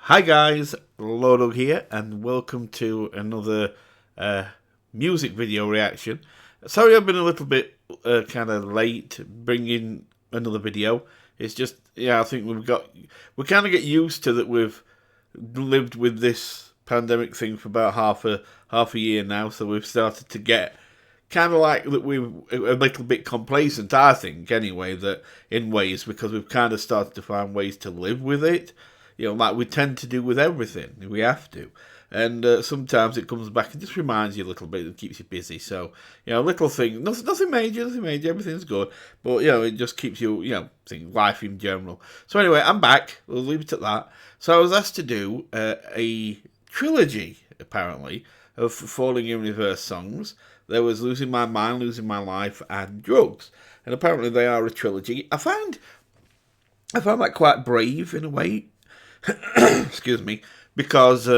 Hi guys, LordUg here, and welcome to another music video reaction. Sorry I've been a little bit kind of late bringing another video. It's just, I think we kind of get used to that. We've lived with this pandemic thing for about half a year now, so we've started to get kind of like that we're a little bit complacent, I think, anyway, that in ways, because we've kind of started to find ways to live with it. Like we tend to do with everything. We have to. And sometimes it comes back and just reminds you a little bit and keeps you busy. So, little thing, nothing major, everything's good. But, it just keeps you, life in general. So anyway, I'm back. We'll leave it at that. So I was asked to do a trilogy, apparently, of Falling in Reverse songs. There was Losing My Mind, Losing My Life, and Drugs. And apparently they are a trilogy. I found that quite brave in a way. Excuse me, because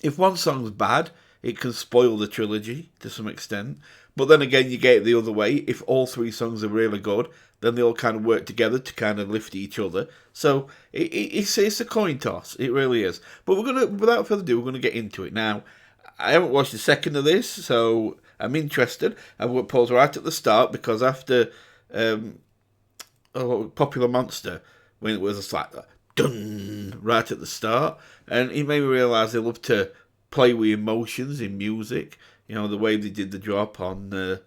if one song's bad, it can spoil the trilogy to some extent. But then again, you get it the other way. If all three songs are really good, then they all kind of work together to kind of lift each other. So it's a coin toss. It really is. But without further ado, we're gonna get into it now. I haven't watched a second of this, so I'm interested. I will pause right at the start because after Popular Monster, when it was like dun right at the start, and it made me realise they love to play with emotions in music. The way they did the drop on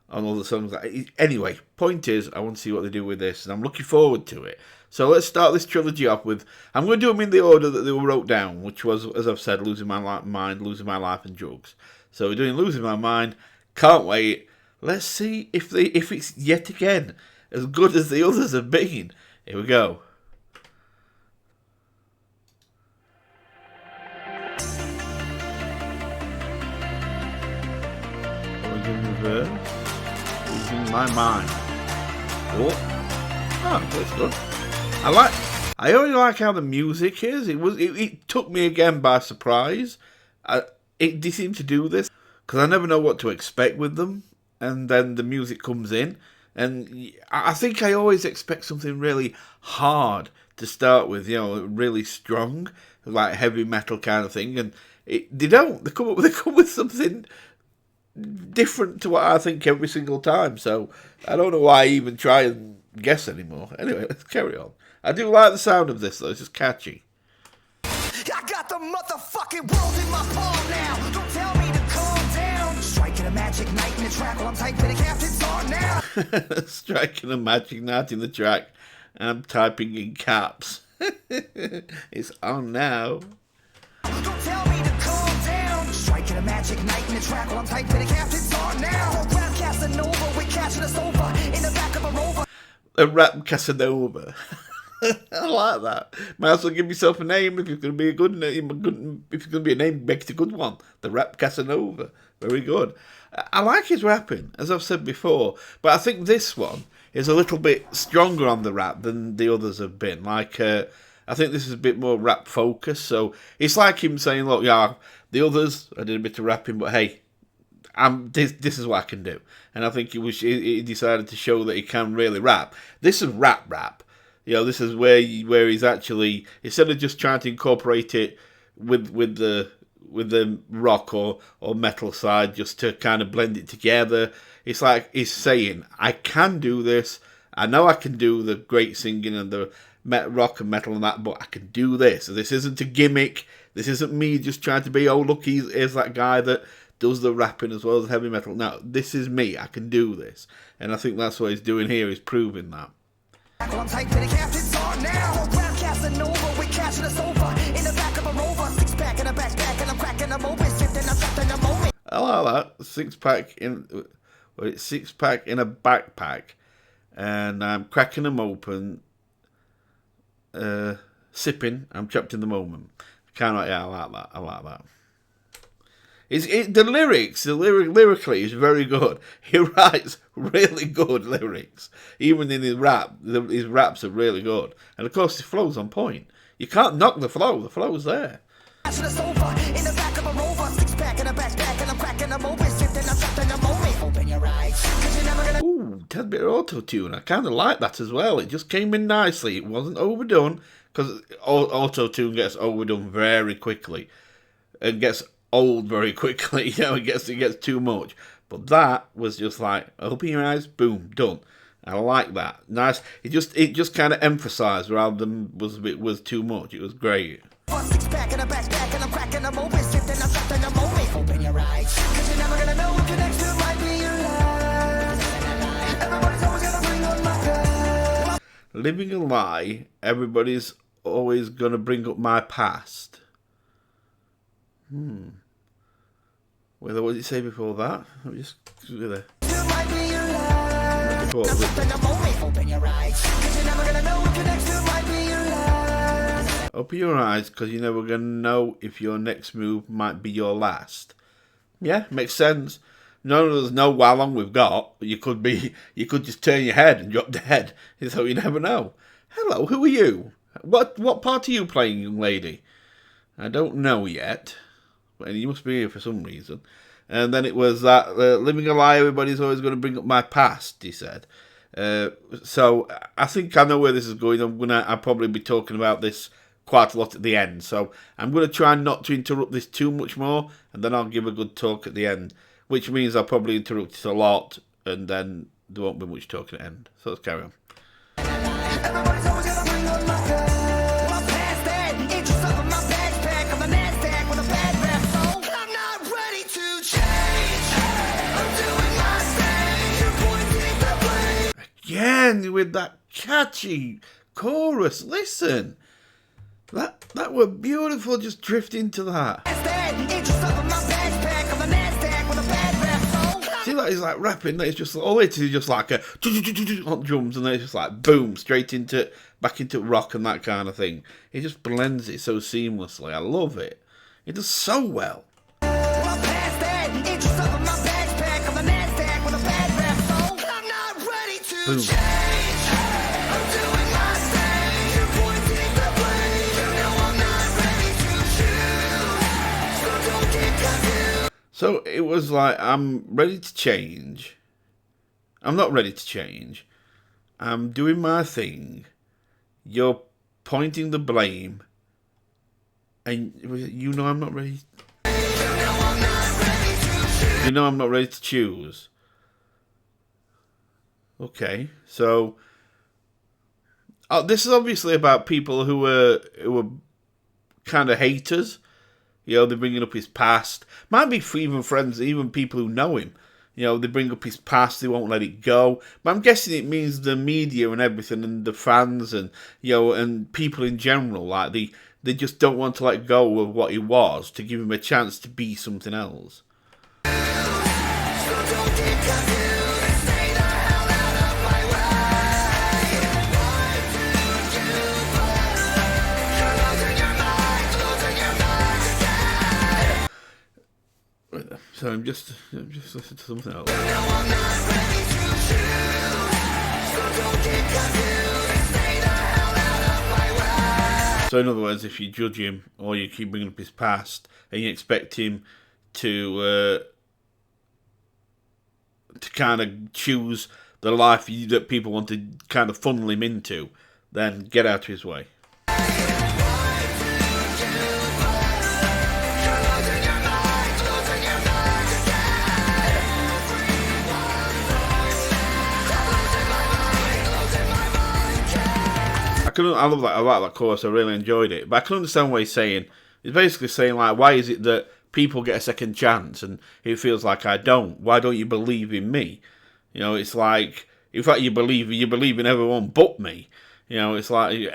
all the songs. Anyway, point is, I want to see what they do with this, and I'm looking forward to it. So let's start this trilogy off with. I'm going to do them in the order that they were wrote down, which was, as I've said, Losing My Mind, Losing My Life, and Drugs. So we're doing Losing My Mind. Can't wait. Let's see if it's yet again as good as the others have been. Here we go. Losing My Mind. Oh, that's good. I only like how the music is. It took me again by surprise. They seem to do this because I never know what to expect with them, and then the music comes in, and I think I always expect something really hard to start with. Really strong, like heavy metal kind of thing, and they don't. They come with something different to what I think every single time, so I don't know why I even try and guess anymore. Anyway, let's carry on. I do like the sound of this though, it's just catchy. I got the motherfucking world in my palm now. Don't tell me to calm down. Striking a magic night in the track while I'm typing the captain's on now. Striking a magic night in the track and I'm typing in caps. It's on now. Don't tell me to calm down. Striking a magic night in the track while I'm typing the captain's on now. Rap Casanova, we're catching us over in the back of a rover. A rap Casanova. I like that. Might as well give yourself a name if you're going to be a good name. If you're going to be a name, make it a good one. The Rap Casanova. Very good. I like his rapping, as I've said before, but I think this one is a little bit stronger on the rap than the others have been. Like, I think this is a bit more rap focused. So it's like him saying, "Look, the others, I did a bit of rapping, but hey, this is what I can do." And I think he decided to show that he can really rap. This is rap. This is where he's actually, instead of just trying to incorporate it with the rock or metal side, just to kind of blend it together. It's like he's saying, I can do this. I know I can do the great singing and the rock and metal and that, but I can do this. This isn't a gimmick. This isn't me just trying to be, look, he's that guy that does the rapping as well as heavy metal. No, this is me. I can do this. And I think that's what he's doing here, is proving that. I'm typing the captain's on now. Rap Casanova, we're catching us over in the back of a rover. Six pack in a backpack and I'm cracking them open. Shifting, I'm trapped in a moment. I like that. Six pack in a backpack, and I'm cracking them open. Sipping, I'm trapped in the moment. I like that. I like that. The lyrics, lyrically is very good. He writes really good lyrics. Even in his raps are really good. And of course, the flow's on point. You can't knock the flow. The flow's there. Ooh, tad bit of auto-tune. I kind of like that as well. It just came in nicely. It wasn't overdone. because auto-tune gets overdone very quickly. It gets old very quickly, you know, it gets too much. But that was just like, open your eyes, boom, done. I like that. Nice. It just kind of emphasised rather than was too much. It was great. Back and I'm back and I'm cracking, I'm open, stripped and I'm trapped in a moment. Open your eyes, cause you're never gonna know if your next to might be your last. Everybody's always gonna bring up my past. Living a lie, everybody's always gonna bring up my past. Well, what did it say before that? Let me just do the. Might be your last. Open your eyes, cause you're never gonna know if your next to might be your last. Open your eyes, because you're never going to know if your next move might be your last. Yeah, makes sense. None of us know how long we've got. You could just turn your head and drop dead. So you never know. Hello, who are you? What part are you playing, young lady? I don't know yet. But you must be here for some reason. And then it was that, living a lie, everybody's always going to bring up my past, he said. So I think I know where this is going. I'll probably be talking about this quite a lot at the end, so I'm going to try not to interrupt this too much more, and then I'll give a good talk at the end, which means I'll probably interrupt it a lot, and then there won't be much talking at the end. So let's carry on. Everybody's always gonna bring up my past. My past that interest of my backpack on the NASDAQ with a bad rap, so I'm not ready to change. I'm doing my thing. You're pointing the blame. Again with that catchy chorus. Listen. That were beautiful, just drifting to that. See that he's like rapping, that is just all it is just like a on drums, and then it's just like boom, straight into back into rock and that kind of thing. It just blends it so seamlessly. I love it. It does so well. Boom. So it was like, I'm ready to change. I'm not ready to change. I'm doing my thing. You're pointing the blame. And you know I'm not ready. You know I'm not ready to choose. Okay, so this is obviously about people who were kind of haters. You know, they're bringing up his past. Might be even friends, even people who know him. You know, they bring up his past, they won't let it go. But I'm guessing it means the media and everything, and the fans, and you know, and people in general, like they just don't want to let go of what he was to give him a chance to be something else. So I'm just listening to something else. So in other words, if you judge him or you keep bringing up his past and you expect him to kind of choose the life that people want to kind of funnel him into, then get out of his way. I like that chorus. I really enjoyed it, but I can understand what he's saying. He's basically saying, like, why is it that people get a second chance and it feels like I don't? Why don't you believe in me? You know, it's like, in fact, you believe in everyone but me. You know, it's like,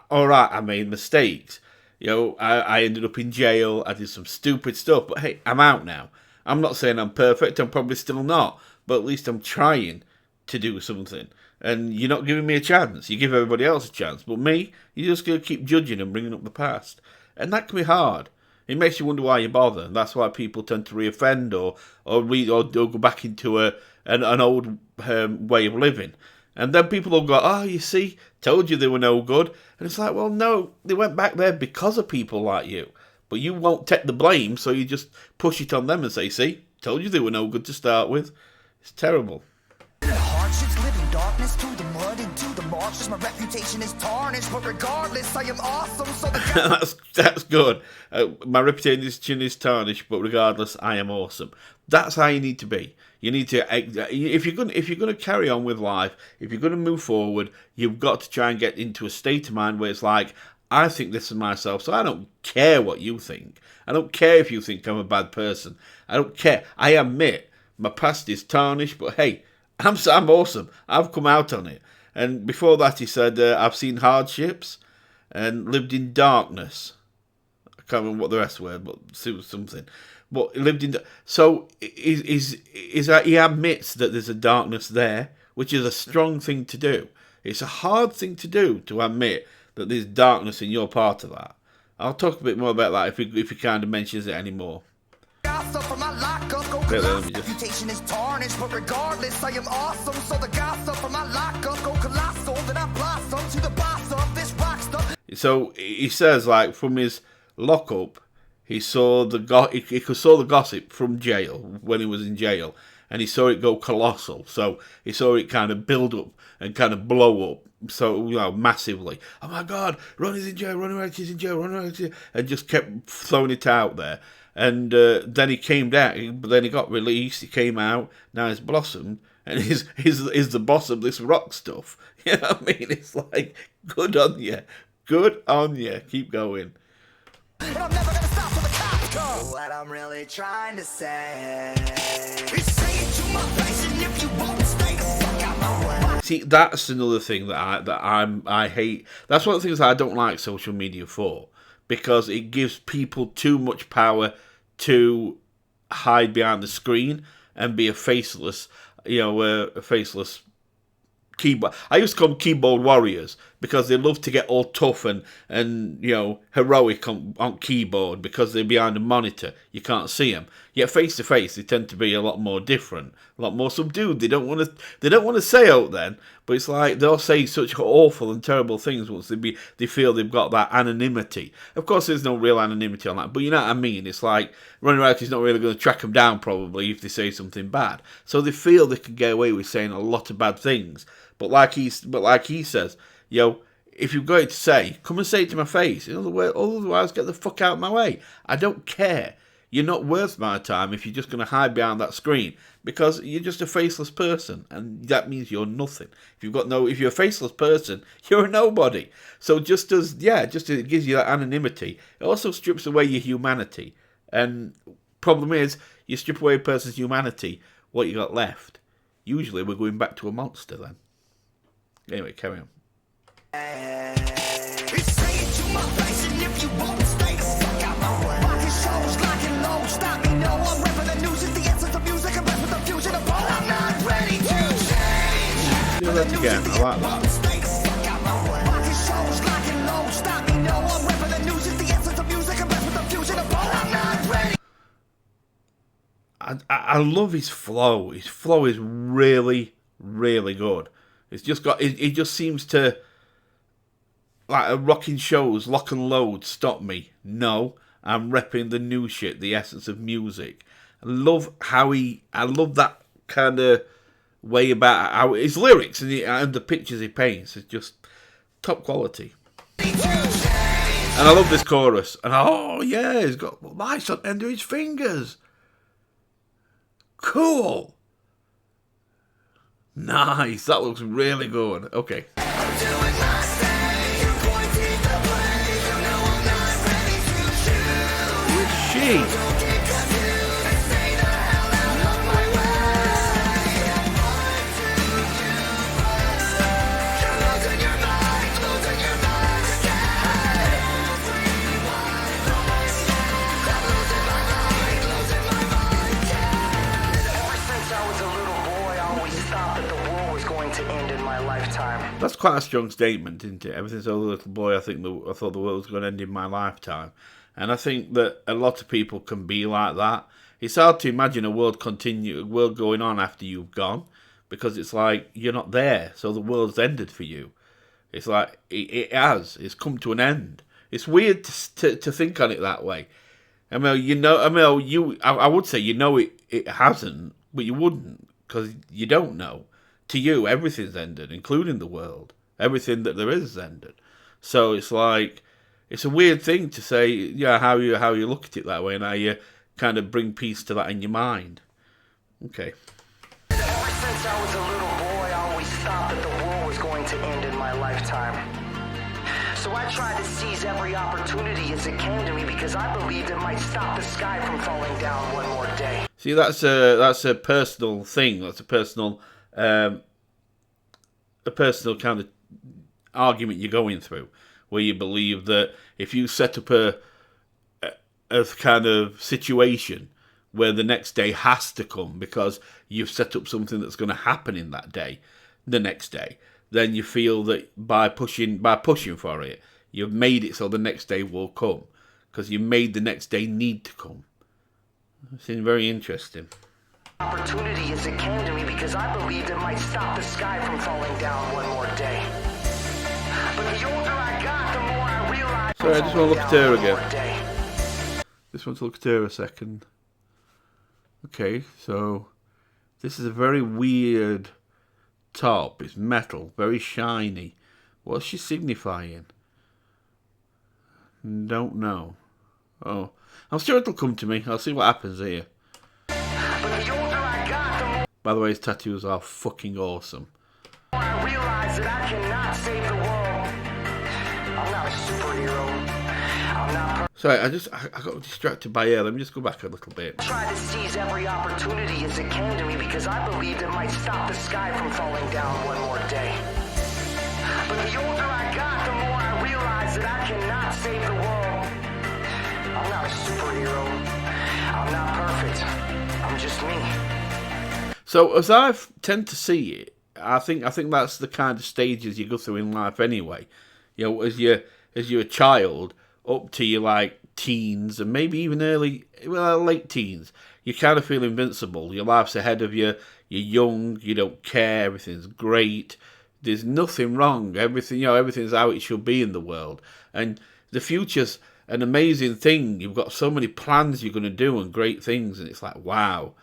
all right, I made mistakes. You know, I ended up in jail. I did some stupid stuff, but hey, I'm out now. I'm not saying I'm perfect. I'm probably still not, but at least I'm trying to do something. And you're not giving me a chance. You give everybody else a chance. But me, you're just going to keep judging and bringing up the past. And that can be hard. It makes you wonder why you bother. And that's why people tend to reoffend or go back into an old way of living. And then people will go, oh, you see, told you they were no good. And it's like, well, no, they went back there because of people like you. But you won't take the blame, so you just push it on them and say, see, told you they were no good to start with. It's terrible. Hardships, living darkness, to the mud and to the cautious. My reputation is tarnished, but regardless, I am awesome. So the that's good. My reputation is tarnished, but regardless, I am awesome. That's how you need to be. You need to, if you're going to carry on with life, if you're going to move forward, you've got to try and get into a state of mind where it's like, I think this of myself, so I don't care what you think. I don't care if you think I'm a bad person. I don't care. I admit my past is tarnished, but hey, I'm awesome. I've come out on it. And before that, he said, I've seen hardships and lived in darkness. I can't remember what the rest were, but it was something. But he lived in... So is that he admits that there's a darkness there, which is a strong thing to do. It's a hard thing to do, to admit that there's darkness in your part of that. I'll talk a bit more about that if he kind of mentions it anymore. reputation is tarnished, but regardless, I am awesome. So the gossip from my lockup go colossal, that I blossom to the boss of this rock stuff. So he says, like, from his lockup, he saw the gossip from jail when he was in jail, and he saw it go colossal. So he saw it kind of build up and kind of blow up. So, massively. Oh my God, Ronnie's in jail, Ronnie Wright is in jail, Ronnie Wright is in jail. And just kept throwing it out there. And then he came down, but then he got released, he came out, now he's blossomed, and he's the boss of this rock stuff. You know what I mean? It's like, good on you. Good on you. Keep going. And I'm never gonna stop till the cops come. What I'm really trying to say is say it to my face, and if you won't stay the fuck out my way. See, that's another thing that I hate. That's one of the things that I don't like social media for, because it gives people too much power to hide behind the screen and be a faceless keyboard. I used to call them keyboard warriors because they love to get all tough and heroic on keyboard because they're behind a monitor. You can't see them. Yet face to face, they tend to be a lot more different, a lot more subdued. They don't want to say out then, but it's like they'll say such awful and terrible things once they feel they've got that anonymity. Of course, there's no real anonymity on that, but you know what I mean. It's like Ronnie Wright is not really going to track them down probably if they say something bad. So they feel they can get away with saying a lot of bad things. But like he says, if you've got it to say, come and say it to my face. In other words, otherwise, get the fuck out of my way. I don't care. You're not worth my time if you're just going to hide behind that screen, because you're just a faceless person, and that means you're nothing. If you're a faceless person, you're a nobody. So just as it gives you that anonymity, it also strips away your humanity. And problem is, you strip away a person's humanity, what you got left? Usually, we're going back to a monster then. Anyway, carry on. Do that again. I like that. I love his flow. His flow is really, really good. It's just got. It just seems to, like a rocking shows, lock and load. Stop me. No, I'm repping the new shit, the essence of music. I love that kind of way about how his lyrics and the pictures he paints is just top quality. And I love this chorus. And he's got lights on the end of his fingers. Cool. Nice. That looks really good. Okay. Who's she? That's quite a strong statement, isn't it? Ever since I was a little boy, I thought the world was going to end in my lifetime. And I think that a lot of people can be like that. It's hard to imagine a world going on after you've gone, because it's like you're not there, so the world's ended for you. It's like it's come to an end. It's weird to think on it that way. I would say it hasn't, but you wouldn't, because you don't know. To you, everything's ended, including the world. Everything that there is ended. So it's like, it's a weird thing to say, yeah, how you look at it that way, and how you kind of bring peace to that in your mind. Okay. Ever since I was a little boy, I always thought that the world was going to end in my lifetime. So I tried to seize every opportunity as it came to me because I believed it might stop the sky from falling down one more day. See, that's a personal thing. That's a personal kind of argument you're going through, where you believe that if you set up a kind of situation where the next day has to come because you've set up something that's going to happen in that day, the next day, then you feel that by pushing for it, you've made it so the next day will come, because you made the next day need to come. It seems very interesting. Opportunity as it came to me because I believed it might stop the sky from falling down one more day. But the older I got, the more I realized. Sorry, I just want to look at her again. Just want to look at her a second. Okay, so this is a very weird top. It's metal, very shiny. What's she signifying? Don't know. Oh, I'm sure it'll come to me. I'll see what happens here. By the way, his tattoos are fucking awesome. I realize that I cannot save the world. I'm not a superhero. I'm not. Sorry, I got distracted by her. Let me just go back a little bit. I tried to seize every opportunity as it came to me because I believed it might stop the sky from falling down one more day. But the older I got, the more I realized that I cannot save the world. I'm not a superhero. I'm not perfect. I'm just me. So as I tend to see it, I think that's the kind of stages you go through in life anyway. You know, as you're a child up to your like teens and maybe even late teens, you kind of feel invincible. Your life's ahead of you. You're young. You don't care. Everything's great. There's nothing wrong. Everything's how it should be in the world. And the future's an amazing thing. You've got so many plans you're going to do and great things, and it's like, wow.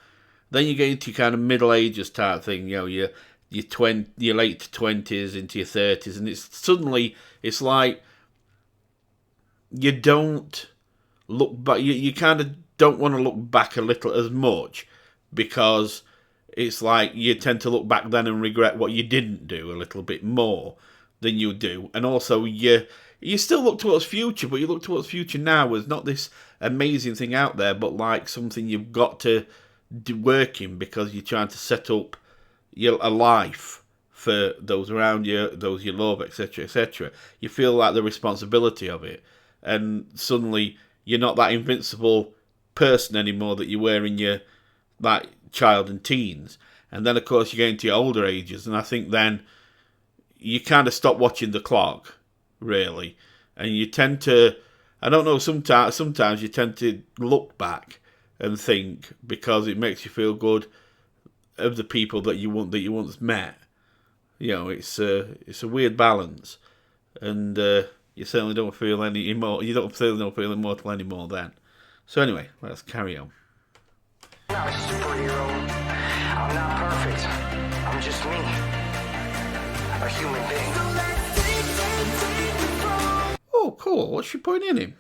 Then you get into your kind of middle ages type thing. You know, your late 20s into your 30s, and it's like you don't look back. You kind of don't want to look back a little as much, because it's like you tend to look back then and regret what you didn't do a little bit more than you do. And also you still look towards future, but you look towards future now as not this amazing thing out there, but like something you've got to do working, because you're trying to set up a life for those around you, those you love, etc., etc. You feel like the responsibility of it, and suddenly you're not that invincible person anymore that you were in your like child and teens. And then of course you get into your older ages, and I think then you kind of stop watching the clock, really, and you tend to, I don't know, sometimes you tend to look back and think, because it makes you feel good of the people that you once met. You know, it's a weird balance, and you certainly don't feel any immortal. You don't feel immortal anymore then. So anyway, let's carry on. I'm not a superhero. I'm not perfect. I'm just me, a human being. Oh, cool. What's she putting in him?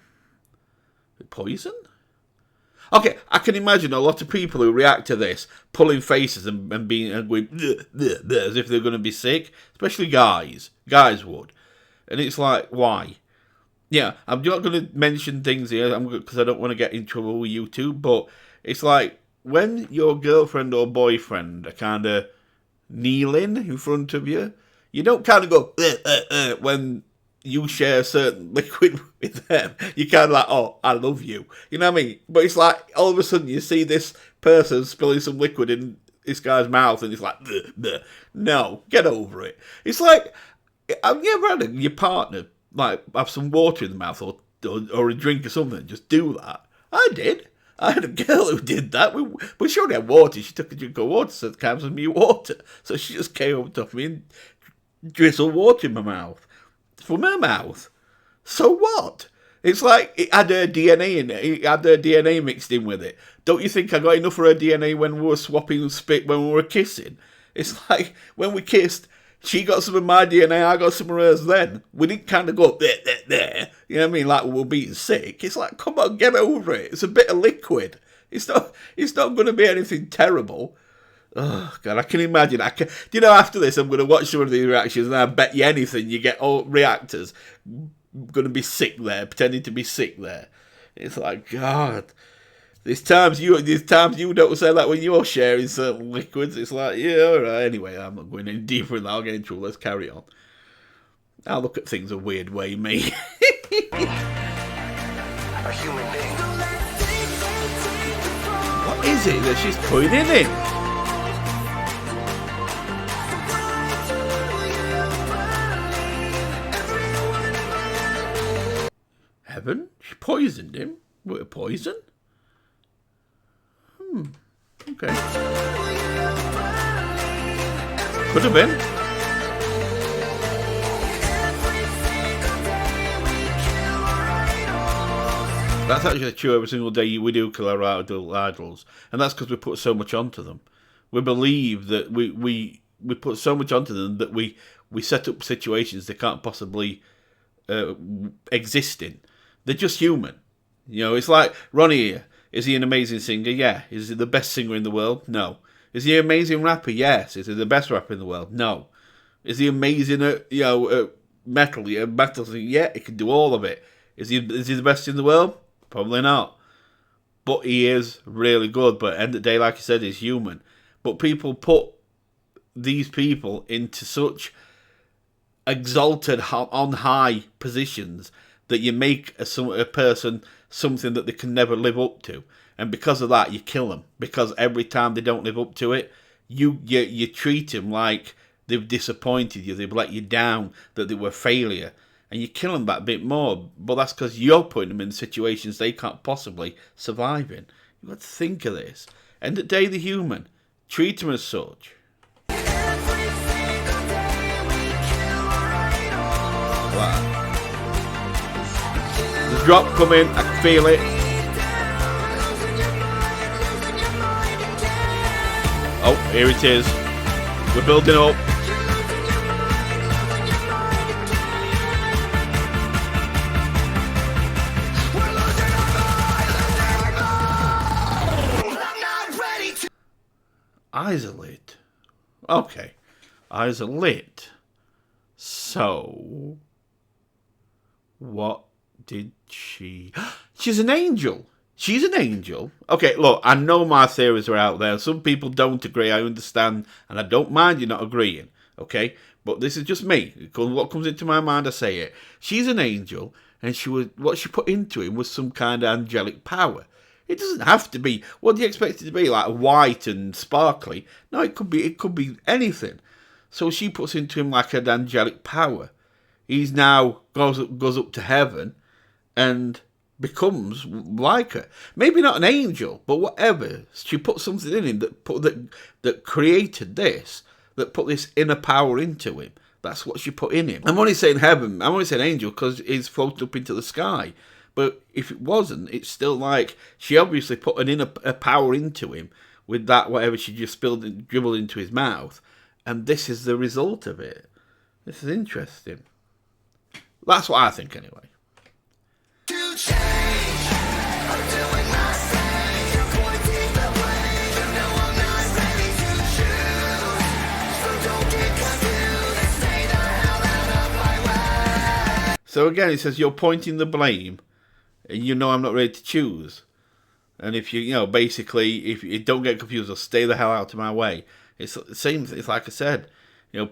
Poison? Okay, I can imagine a lot of people who react to this pulling faces and going bleh, bleh, bleh, as if they're going to be sick, especially guys. Guys would. And it's like, why? Yeah, I'm not going to mention things here because I don't want to get in trouble with you two, but it's like when your girlfriend or boyfriend are kind of kneeling in front of you, you don't kind of go when you share a certain liquid with them. You kind of like, oh, I love you. You know what I mean? But it's like, all of a sudden you see this person spilling some liquid in this guy's mouth, and it's like, bleh, bleh. No, get over it. It's like, have you ever had your partner like have some water in the mouth or a drink or something? Just do that. I did. I had a girl who did that. But she only had water. She took a drink of water, so it counts as me water. So she just came over to me and drizzled water in my mouth. From her mouth. So what? It's like it had her DNA in it. It had her DNA mixed in with it. Don't you think I got enough of her DNA when we were swapping spit when we were kissing? It's like when we kissed, She got some of my DNA, I got some of hers then. We didn't kind of go there. You know what I mean? Like we're being sick. It's like, come on, get over it. It's a bit of liquid. It's not going to be anything terrible. Oh, God, I can imagine. You know, after this, I'm going to watch some of these reactions, and I bet you anything you get all reactors going to be sick there, pretending to be sick there. It's like, God. There's times you don't say that when you're sharing certain liquids. It's like, yeah, all right. Anyway, I'm not going any deeper in that. I'll get in trouble. Let's carry on. I look at things a weird way, me. A human being. What is it that she's putting in it? Heaven? She poisoned him? With a poison? Okay. Could have been. That's actually true. Every single day we do kill our idols, and that's because we put so much onto them. We believe that we put so much onto them that we set up situations they can't possibly exist in. They're just human. You know, it's like Ronnie here. Is he an amazing singer? Yeah. Is he the best singer in the world? No. Is he an amazing rapper? Yes. Is he the best rapper in the world? No. Is he amazing at metal? Yeah, metal singer? Yeah, he can do all of it. Is he the best in the world? Probably not. But he is really good. But at the end of the day, like I said, he's human. But people put these people into such exalted, on high positions that you make a person something that they can never live up to, and because of that, you kill them. Because every time they don't live up to it, you treat them like they've disappointed you, they've let you down, that they were a failure, and you kill them that bit more. But that's because you're putting them in situations they can't possibly survive in. You've got to think of this. End of the day, the human. Treat them as such. Wow. The drop coming, I can feel it. Oh, here it is. We're building up. Eyes are lit. Okay. Eyes are lit. So, what did she... She's an angel. She's an angel. Okay, look, I know my theories are out there. Some people don't agree, I understand, and I don't mind you not agreeing, okay? But this is just me. What comes into my mind, I say it. She's an angel, and what she put into him was some kind of angelic power. It doesn't have to be, what do you expect it to be, like white and sparkly? No, it could be anything. So she puts into him like an angelic power. He's now goes up to heaven and becomes like her. Maybe not an angel, but whatever. She put something in him that created this, that put this inner power into him. That's what she put in him. I'm only saying heaven, I'm only saying angel because he's floated up into the sky. But if it wasn't, it's still like she obviously put a power into him with that whatever she just spilled and dribbled into his mouth. And this is the result of it. This is interesting. That's what I think anyway. To change, I'm doing my thing. You're pointing the way. You know I'm not ready to choose. So don't get confused and stay the hell out of my way. So again, it says you're pointing the blame, and you know I'm not ready to choose. And if basically, if you don't get confused or stay the hell out of my way, it's the same. It's like I said,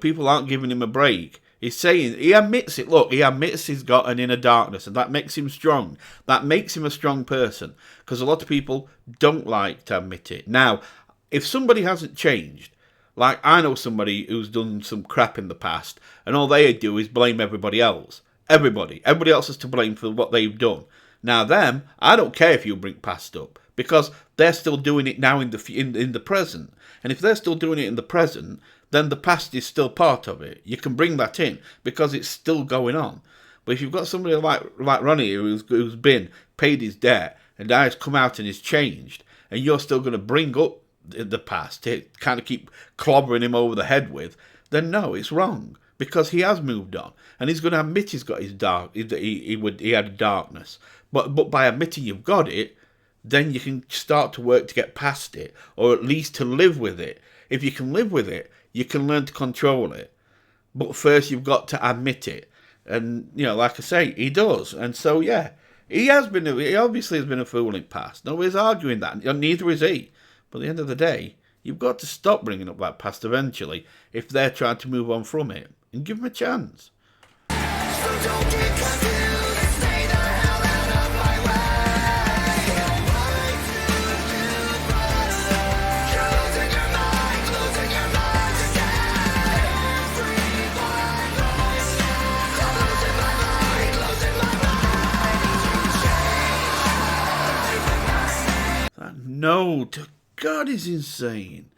people aren't giving him a break. He's saying, he admits it. Look, he admits he's got an inner darkness, and that makes him strong. That makes him a strong person, because a lot of people don't like to admit it. Now, if somebody hasn't changed, like I know somebody who's done some crap in the past, and all they do is blame everybody else. Everybody else is to blame for what they've done. Now them, I don't care if you bring past up, because they're still doing it now in the present. And if they're still doing it in the present, then the past is still part of it. You can bring that in because it's still going on. But if you've got somebody like Ronnie who's been paid his debt and now has come out and is changed, and you're still going to bring up the past to kind of keep clobbering him over the head with, then no, it's wrong, because he has moved on, and he's going to admit he's got his he had a darkness. But by admitting you've got it, then you can start to work to get past it, or at least to live with it. If you can live with it, you can learn to control it. But first, you've got to admit it. And, like I say, he does. And so, yeah, he obviously has been a fool in the past. Nobody's arguing that. Neither is he. But at the end of the day, you've got to stop bringing up that past eventually if they're trying to move on from it. And give them a chance. So don't get confused and stay the hell out of my way. You're losing your mind again. Everyone knows now. I'm losing my mind. No, to God, he's insane.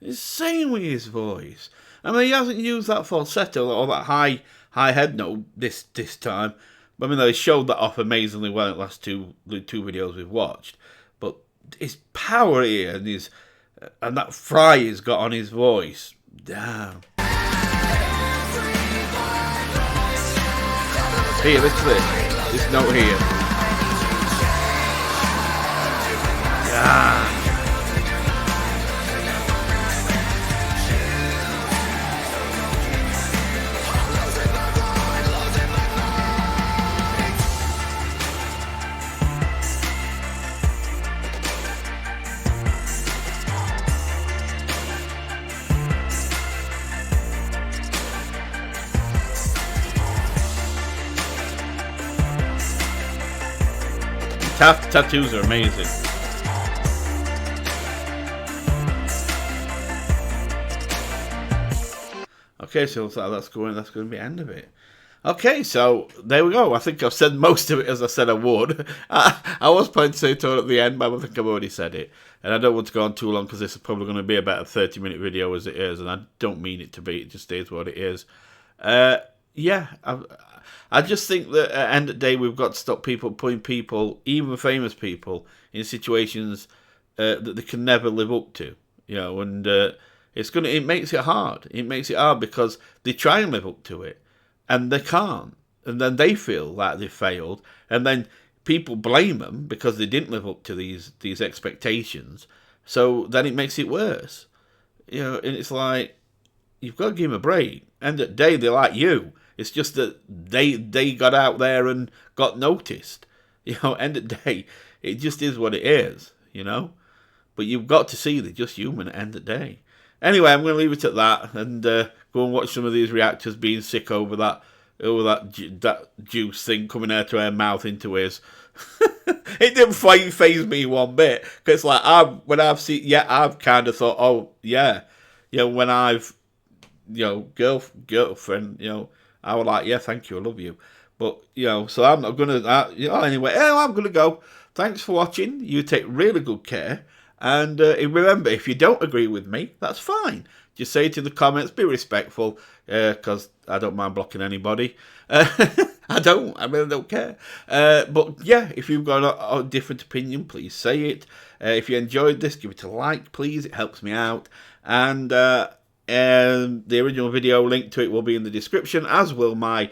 Insane with his voice. I mean, he hasn't used that falsetto or that high head note this time. I mean, they showed that off amazingly well in the last two videos we've watched. But his power here and that fry he's got on his voice, damn. Here, listen to this note here. Yeah. Tattoos are amazing. Okay, so that's going to be the end of it. Okay, so there we go. I think I've said most of it as I said I would. I was planning to say it all at the end, but I think I've already said it. And I don't want to go on too long because this is probably going to be about a 30-minute video as it is, and I don't mean it to be. It just is what it is. Yeah, I just think that at the end of the day, we've got to stop putting people, even famous people, in situations that they can never live up to. And it makes it hard. It makes it hard because they try and live up to it, and they can't. And then they feel like they failed, and then people blame them because they didn't live up to these expectations. So then it makes it worse. And it's like, you've got to give them a break. End of the day, they're like you. It's just that they got out there and got noticed. End of the day, it just is what it is, But you've got to see they're just human at the end of the day. Anyway, I'm going to leave it at that and go and watch some of these reactors being sick over that juice thing coming out of her mouth into his. It didn't faze me one bit. Because I've kind of thought, oh, yeah. When I've, girlfriend, I was like, yeah, thank you, I love you. But, so I'm not going to, anyway, I'm going to go. Thanks for watching. You take really good care. And remember, if you don't agree with me, that's fine. Just say it in the comments, be respectful, because I don't mind blocking anybody. I really don't care. But yeah, if you've got a different opinion, please say it. If you enjoyed this, give it a like, please. It helps me out. And the original video, link to it will be in the description, as will my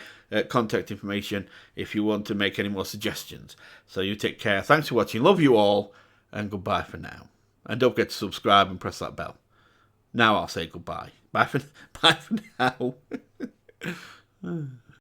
contact information if you want to make any more suggestions. So you take care. Thanks for watching. Love you all, and goodbye for now. And don't forget to subscribe and press that bell. Now I'll say goodbye. Bye for now.